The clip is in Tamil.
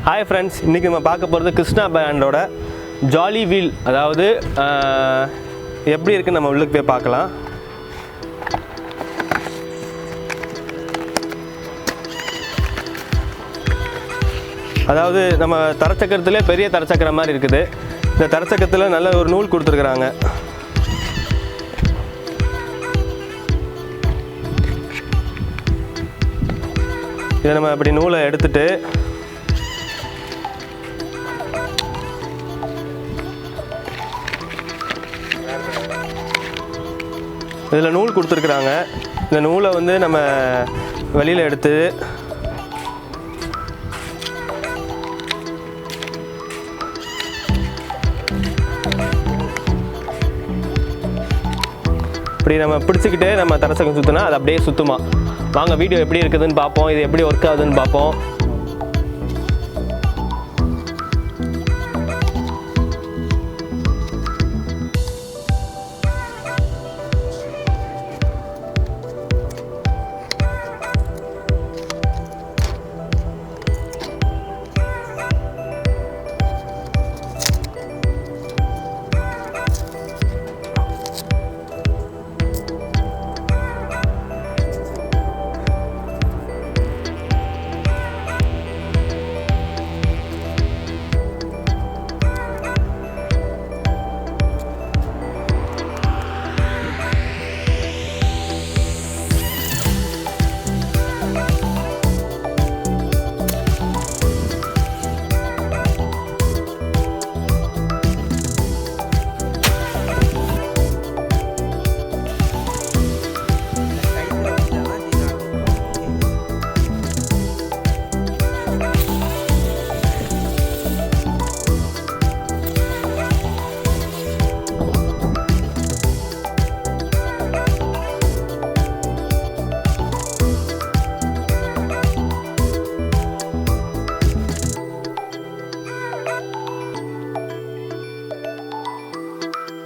ஹாய் ஃப்ரெண்ட்ஸ், இன்றைக்கி நம்ம பார்க்க போகிறது கிருஷ்ணா பிராண்டோட ஜாலி வீல். அதாவது எப்படி இருக்குன்னு நம்ம உள்ளுக்கு போய் பார்க்கலாம். அதாவது நம்ம தரச்சக்கரத்திலே பெரிய தரச்சக்கரம் மாதிரி இருக்குது. இந்த தரச்சக்கரத்தில் நல்ல ஒரு நூல் கொடுத்துருக்குறாங்க. இதை நம்ம அப்படி நூலை எடுத்துட்டு இதில் நூல் கொடுத்துருக்குறாங்க. இந்த நூலை வந்து நம்ம வெளியில் எடுத்து இப்படி நம்ம பிடிச்சிக்கிட்டு நம்ம தரசக்கம் சுற்றினா அது அப்படியே சுற்றுமா. வாங்க வீடியோ எப்படி இருக்குதுன்னு பார்ப்போம், இது எப்படி ஒர்க் ஆகுதுன்னு பார்ப்போம்.